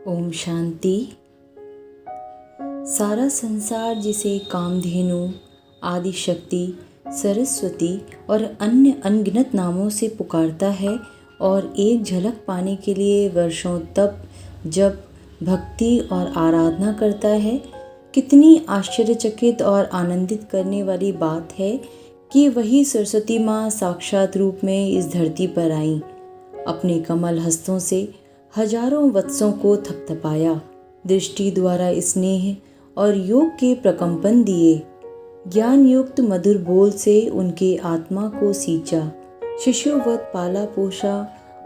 ओम शांति। सारा संसार जिसे कामधेनु, आदि शक्ति, सरस्वती और अन्य अनगिनत नामों से पुकारता है और एक झलक पाने के लिए वर्षों तप, जप, भक्ति और आराधना करता है, कितनी आश्चर्यचकित और आनंदित करने वाली बात है कि वही सरस्वती माँ साक्षात रूप में इस धरती पर आईं। अपने कमल हस्तों से हजारों वत्सों को थपथपाया, दृष्टि द्वारा स्नेह और योग के प्रकंपन दिए, ज्ञान युक्त मधुर बोल से उनके आत्मा को सींचा, शिशुवत पाला पोषा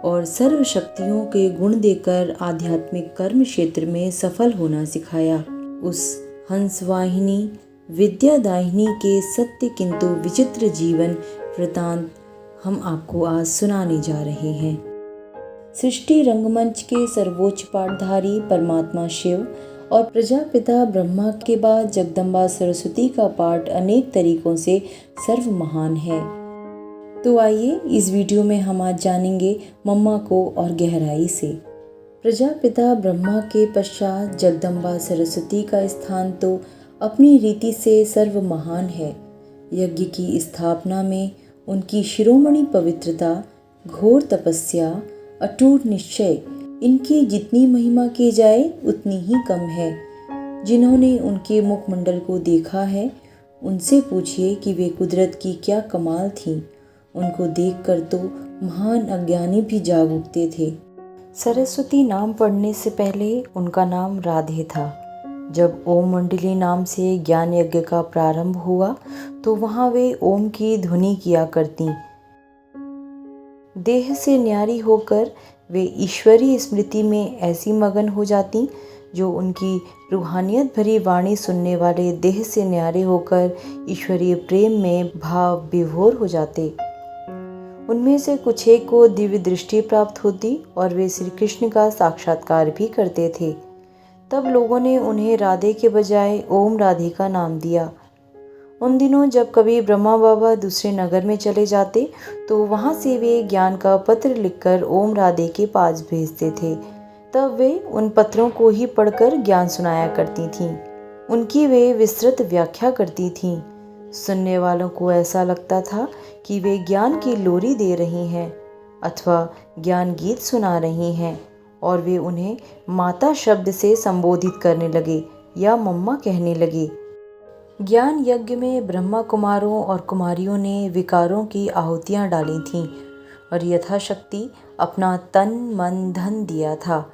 और सर्व शक्तियों के गुण देकर आध्यात्मिक कर्म क्षेत्र में सफल होना सिखाया। उस हंसवाहिनी विद्यादायिनी के सत्य किंतु विचित्र जीवन वृतांत हम आपको आज सुनाने जा रहे हैं। सृष्टि रंगमंच के सर्वोच्च पाठधारी परमात्मा शिव और प्रजापिता ब्रह्मा के बाद जगदम्बा सरस्वती का पाठ अनेक तरीकों से सर्व महान है। तो आइए इस वीडियो में हम आज जानेंगे मम्मा को और गहराई से। प्रजापिता ब्रह्मा के पश्चात जगदम्बा सरस्वती का स्थान तो अपनी रीति से सर्व महान है। यज्ञ की स्थापना में उनकी शिरोमणि पवित्रता, घोर तपस्या, अटूट निश्चय, इनकी जितनी महिमा की जाए उतनी ही कम है। जिन्होंने उनके मुखमंडल को देखा है उनसे पूछिए कि वे कुदरत की क्या कमाल थी। उनको देखकर तो महान अज्ञानी भी जाग उठते थे। सरस्वती नाम पढ़ने से पहले उनका नाम राधे था। जब ओम मंडली नाम से ज्ञान यज्ञ का प्रारंभ हुआ तो वहाँ वे ओम की ध्वनि किया करती। देह से न्यारी होकर वे ईश्वरीय स्मृति में ऐसी मगन हो जाती जो उनकी रूहानियत भरी वाणी सुनने वाले देह से न्यारे होकर ईश्वरीय प्रेम में भाव विभोर हो जाते। उनमें से कुछ एक को दिव्य दृष्टि प्राप्त होती और वे श्री कृष्ण का साक्षात्कार भी करते थे। तब लोगों ने उन्हें राधे के बजाय ओम राधे का नाम दिया। उन दिनों जब कभी ब्रह्मा बाबा दूसरे नगर में चले जाते तो वहाँ से वे ज्ञान का पत्र लिखकर ओम राधे के पास भेजते थे। तब वे उन पत्रों को ही पढ़कर ज्ञान सुनाया करती थीं। उनकी वे विस्तृत व्याख्या करती थीं। सुनने वालों को ऐसा लगता था कि वे ज्ञान की लोरी दे रही हैं अथवा ज्ञान गीत सुना रही हैं, और वे उन्हें माता शब्द से संबोधित करने लगे या मम्मा कहने लगे। ज्ञान यज्ञ में ब्रह्मा कुमारों और कुमारियों ने विकारों की आहुतियाँ डाली थीं और यथाशक्ति अपना तन मन धन दिया था।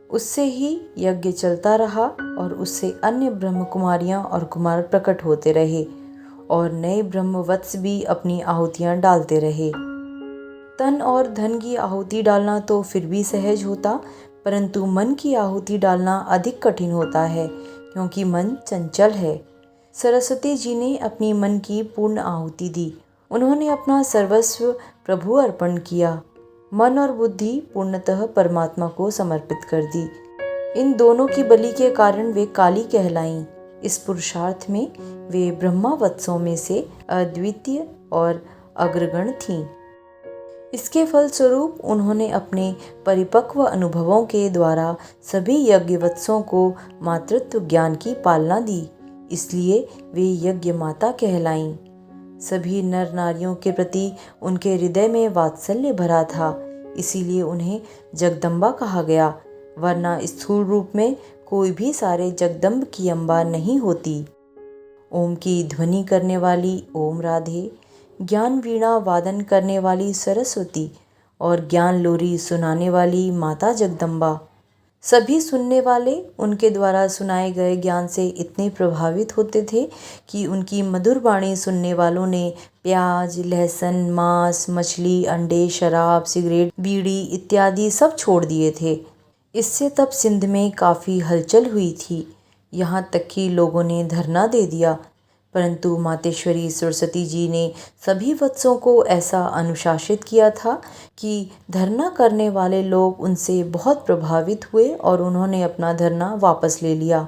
उससे ही यज्ञ चलता रहा और उससे अन्य ब्रह्म कुमारियाँ और कुमार प्रकट होते रहे और नए ब्रह्मवत्स भी अपनी आहुतियाँ डालते रहे। तन और धन की आहुति डालना तो फिर भी सहज होता, परंतु मन की आहुति डालना अधिक कठिन होता है क्योंकि मन चंचल है। सरस्वती जी ने अपनी मन की पूर्ण आहुति दी। उन्होंने अपना सर्वस्व प्रभु अर्पण किया। मन और बुद्धि पूर्णतः परमात्मा को समर्पित कर दी। इन दोनों की बलि के कारण वे काली कहलाईं। इस पुरुषार्थ में वे ब्रह्मावत्सों में से अद्वितीय और अग्रगण थीं। इसके फलस्वरूप उन्होंने अपने परिपक्व अनुभवों के द्वारा सभी यज्ञवत्सों को मातृत्व ज्ञान की पालना दी। इसलिए वे यज्ञ माता कहलाईं। सभी नर नारियों के प्रति उनके हृदय में वात्सल्य भरा था, इसीलिए उन्हें जगदम्बा कहा गया, वरना स्थूल रूप में कोई भी सारे जगदम्ब की अम्बा नहीं होती। ओम की ध्वनि करने वाली ओम राधे, ज्ञान वीणा वादन करने वाली सरस्वती और ज्ञान लोरी सुनाने वाली माता जगदम्बा, सभी सुनने वाले उनके द्वारा सुनाए गए ज्ञान से इतने प्रभावित होते थे कि उनकी मधुर वाणी सुनने वालों ने प्याज, लहसुन, मांस, मछली, अंडे, शराब, सिगरेट, बीड़ी इत्यादि सब छोड़ दिए थे। इससे तब सिंध में काफ़ी हलचल हुई थी। यहाँ तक कि लोगों ने धरना दे दिया, परंतु मातेश्वरी सरस्वती जी ने सभी वत्सों को ऐसा अनुशासित किया था कि धरना करने वाले लोग उनसे बहुत प्रभावित हुए और उन्होंने अपना धरना वापस ले लिया।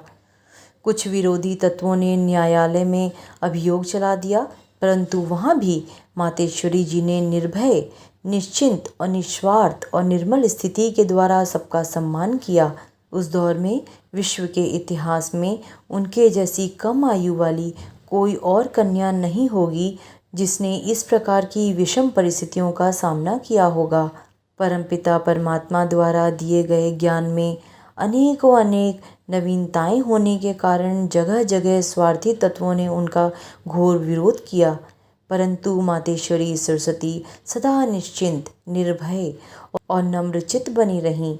कुछ विरोधी तत्वों ने न्यायालय में अभियोग चला दिया, परंतु वहाँ भी मातेश्वरी जी ने निर्भय, निश्चिंत और निस्वार्थ और निर्मल स्थिति के द्वारा सबका सम्मान किया। उस दौर में विश्व के इतिहास में उनके जैसी कम आयु वाली कोई और कन्या नहीं होगी जिसने इस प्रकार की विषम परिस्थितियों का सामना किया होगा। परमपिता परमात्मा द्वारा दिए गए ज्ञान में अनेकों अनेक नवीनताएं होने के कारण जगह जगह स्वार्थी तत्वों ने उनका घोर विरोध किया, परंतु मातेश्वरी सरस्वती सदा निश्चिंत, निर्भय और नम्रचित्त बनी रहीं।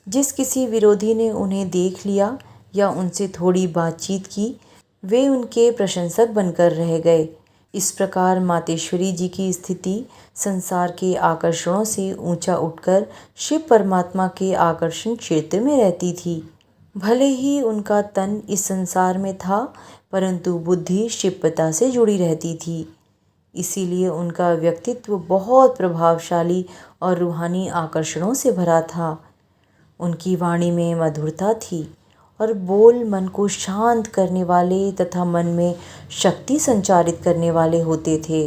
जिस किसी विरोधी ने उन्हें देख लिया या उनसे थोड़ी बातचीत की, वे उनके प्रशंसक बनकर रह गए। इस प्रकार मातेश्वरी जी की स्थिति संसार के आकर्षणों से ऊंचा उठकर शिव परमात्मा के आकर्षण क्षेत्र में रहती थी। भले ही उनका तन इस संसार में था, परंतु बुद्धि शिवपता से जुड़ी रहती थी। इसीलिए उनका व्यक्तित्व बहुत प्रभावशाली और रूहानी आकर्षणों से भरा था। उनकी वाणी में मधुरता थी और बोल मन को शांत करने वाले तथा मन में शक्ति संचारित करने वाले होते थे।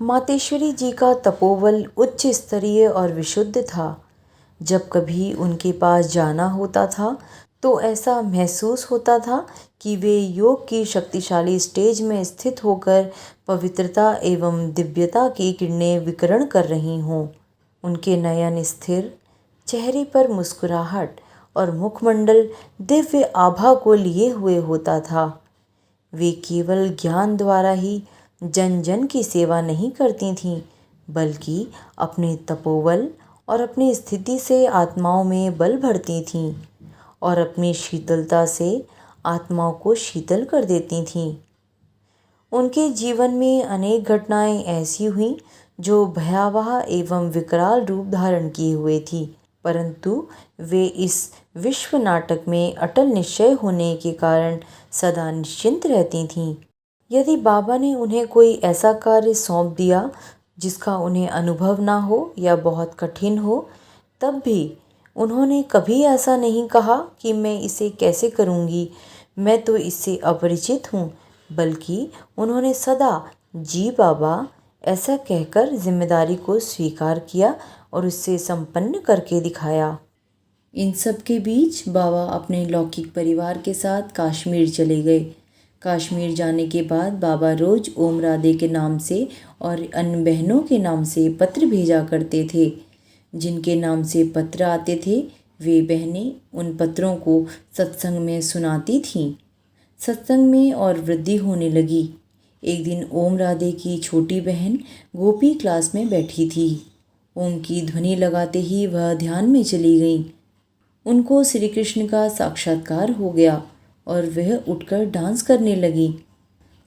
मातेश्वरी जी का तपोबल उच्च स्तरीय और विशुद्ध था। जब कभी उनके पास जाना होता था तो ऐसा महसूस होता था कि वे योग की शक्तिशाली स्टेज में स्थित होकर पवित्रता एवं दिव्यता की किरणें विकिरण कर रही हों। उनके नयन स्थिर, चेहरे पर मुस्कुराहट और मुखमंडल दिव्य आभा को लिए हुए होता था। वे केवल ज्ञान द्वारा ही जन जन की सेवा नहीं करती थीं, बल्कि अपने तपोबल और अपनी स्थिति से आत्माओं में बल भरती थीं और अपनी शीतलता से आत्माओं को शीतल कर देती थीं। उनके जीवन में अनेक घटनाएं ऐसी हुईं जो भयावह एवं विकराल रूप धारण किए हुए थी, परंतु वे इस विश्व नाटक में अटल निश्चय होने के कारण सदा निश्चिंत रहती थीं। यदि बाबा ने उन्हें कोई ऐसा कार्य सौंप दिया जिसका उन्हें अनुभव ना हो या बहुत कठिन हो, तब भी उन्होंने कभी ऐसा नहीं कहा कि मैं इसे कैसे करूँगी, मैं तो इससे अपरिचित हूँ, बल्कि उन्होंने सदा जी बाबा ऐसा कहकर जिम्मेदारी को स्वीकार किया और उससे संपन्न करके दिखाया। इन सब के बीच बाबा अपने लौकिक परिवार के साथ कश्मीर चले गए। कश्मीर जाने के बाद बाबा रोज ओम राधे के नाम से और अन्य बहनों के नाम से पत्र भेजा करते थे। जिनके नाम से पत्र आते थे वे बहनें उन पत्रों को सत्संग में सुनाती थीं। सत्संग में और वृद्धि होने लगी। एक दिन ओम राधे की छोटी बहन गोपी क्लास में बैठी थी। ओम की ध्वनि लगाते ही वह ध्यान में चली गई। उनको श्री कृष्ण का साक्षात्कार हो गया और वह उठकर डांस करने लगी।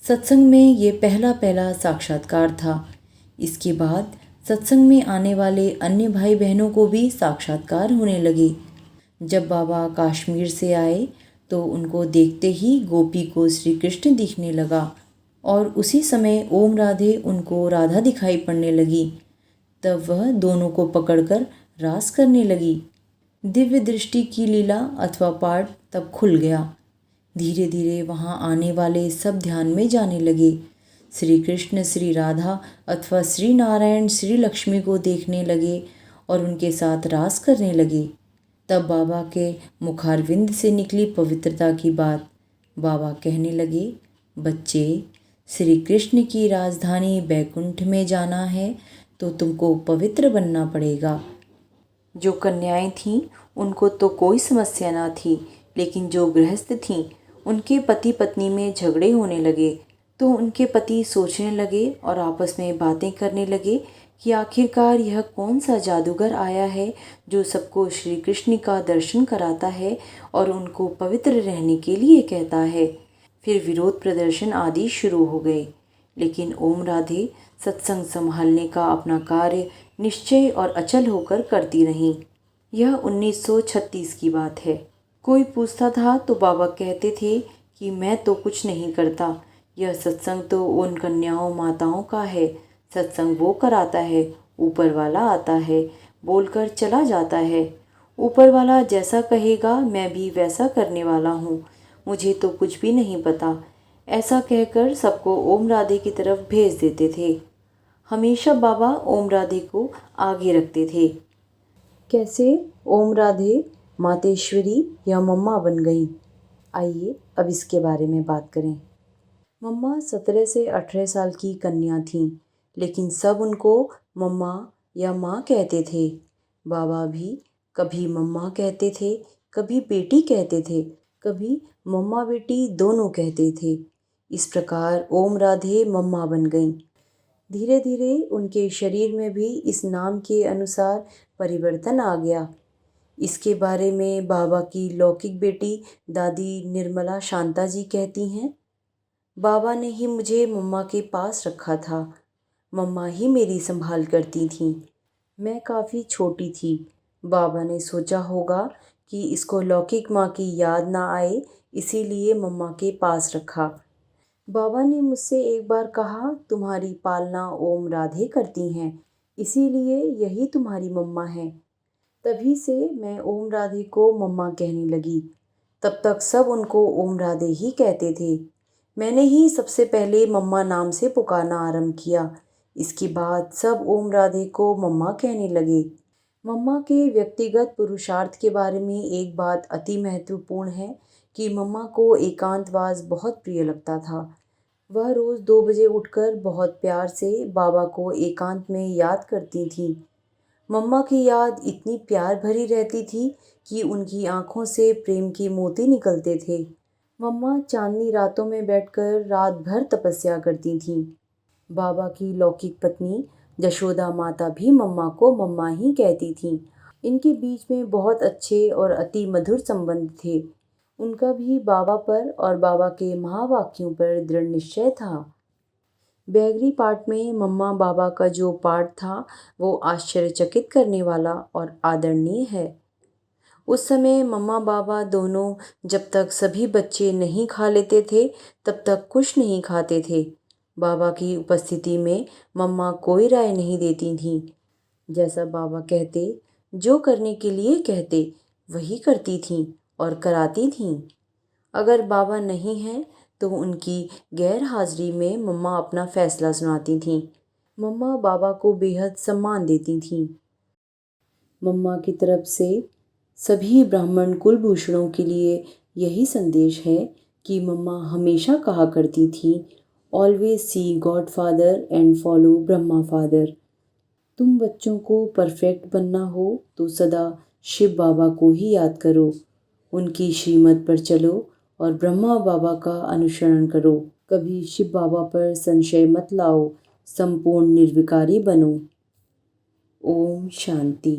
सत्संग में ये पहला साक्षात्कार था। इसके बाद सत्संग में आने वाले अन्य भाई बहनों को भी साक्षात्कार होने लगे। जब बाबा कश्मीर से आए तो उनको देखते ही गोपी को श्री कृष्ण दिखने लगा और उसी समय ओम राधे उनको राधा दिखाई पड़ने लगी। तब वह दोनों को पकड़कर रास करने लगी। दिव्य दृष्टि की लीला अथवा पाठ तब खुल गया। धीरे धीरे वहाँ आने वाले सब ध्यान में जाने लगे। श्री कृष्ण, श्री राधा अथवा श्री नारायण, श्री लक्ष्मी को देखने लगे और उनके साथ रास करने लगे। तब बाबा के मुखारविंद से निकली पवित्रता की बात। बाबा कहने लगे, बच्चे, श्री कृष्ण की राजधानी बैकुंठ में जाना है तो तुमको पवित्र बनना पड़ेगा। जो कन्याएं थीं उनको तो कोई समस्या ना थी, लेकिन जो गृहस्थ थीं उनके पति पत्नी में झगड़े होने लगे तो उनके पति सोचने लगे और आपस में बातें करने लगे कि आखिरकार यह कौन सा जादूगर आया है जो सबको श्री कृष्ण का दर्शन कराता है और उनको पवित्र रहने के लिए कहता है। फिर विरोध प्रदर्शन आदि शुरू हो गए, लेकिन ओम राधे सत्संग संभालने का अपना कार्य निश्चय और अचल होकर करती रहीं। यह 1936 की बात है। कोई पूछता था तो बाबा कहते थे कि मैं तो कुछ नहीं करता, यह सत्संग तो उन कन्याओं माताओं का है, सत्संग वो कराता है, ऊपर वाला आता है, बोलकर चला जाता है। ऊपर वाला जैसा कहेगा मैं भी वैसा करने वाला हूँ, मुझे तो कुछ भी नहीं पता, ऐसा कहकर सबको ओम राधे की तरफ भेज देते थे। हमेशा बाबा ओम राधे को आगे रखते थे। कैसे ओम राधे मातेश्वरी या मम्मा बन गईं। आइए अब इसके बारे में बात करें। मम्मा 17 से 18 साल की कन्या थीं, लेकिन सब उनको मम्मा या माँ कहते थे। बाबा भी कभी मम्मा कहते थे, कभी बेटी कहते थे, कभी मम्मा बेटी दोनों कहते थे। इस प्रकार ओम राधे मम्मा बन गईं। धीरे धीरे उनके शरीर में भी इस नाम के अनुसार परिवर्तन आ गया। इसके बारे में बाबा की लौकिक बेटी दादी निर्मला शांता जी कहती हैं, बाबा ने ही मुझे मम्मा के पास रखा था। मम्मा ही मेरी संभाल करती थीं। मैं काफ़ी छोटी थी। बाबा ने सोचा होगा कि इसको लौकिक माँ की याद ना आए, इसीलिए मम्मा के पास रखा। बाबा ने मुझसे एक बार कहा, तुम्हारी पालना ओम राधे करती हैं, इसीलिए यही तुम्हारी मम्मा है। तभी से मैं ओम राधे को मम्मा कहने लगी। तब तक सब उनको ओम राधे ही कहते थे। मैंने ही सबसे पहले मम्मा नाम से पुकारना आरंभ किया। इसके बाद सब ओम राधे को मम्मा कहने लगे। मम्मा के व्यक्तिगत पुरुषार्थ के बारे में एक बात अति महत्वपूर्ण है कि मम्मा को एकांतवास बहुत प्रिय लगता था। वह रोज़ 2 बजे उठकर बहुत प्यार से बाबा को एकांत में याद करती थीं। मम्मा की याद इतनी प्यार भरी रहती थी कि उनकी आंखों से प्रेम के मोती निकलते थे। मम्मा चांदनी रातों में बैठकर रात भर तपस्या करती थीं। बाबा की लौकिक पत्नी यशोदा माता भी मम्मा को मम्मा ही कहती थीं। इनके बीच में बहुत अच्छे और अति मधुर संबंध थे। उनका भी बाबा पर और बाबा के महावाक्यों पर दृढ़ निश्चय था। बैगरी पाठ में मम्मा बाबा का जो पाठ था वो आश्चर्यचकित करने वाला और आदरणीय है। उस समय मम्मा बाबा दोनों जब तक सभी बच्चे नहीं खा लेते थे तब तक कुछ नहीं खाते थे। बाबा की उपस्थिति में मम्मा कोई राय नहीं देती थीं। जैसा बाबा कहते, जो करने के लिए कहते वही करती थीं और कराती थीं। अगर बाबा नहीं हैं तो उनकी गैर हाजिरी में मम्मा अपना फैसला सुनाती थीं। मम्मा बाबा को बेहद सम्मान देती थीं। मम्मा की तरफ से सभी ब्राह्मण कुलभूषणों के लिए यही संदेश है कि मम्मा हमेशा कहा करती थी, always see God father and follow Brahma father. तुम बच्चों को परफेक्ट बनना हो तो सदा शिव बाबा को ही याद करो, उनकी श्रीमत पर चलो और ब्रह्मा बाबा का अनुसरण करो। कभी शिव बाबा पर संशय मत लाओ, संपूर्ण निर्विकारी बनो। ओम शांति।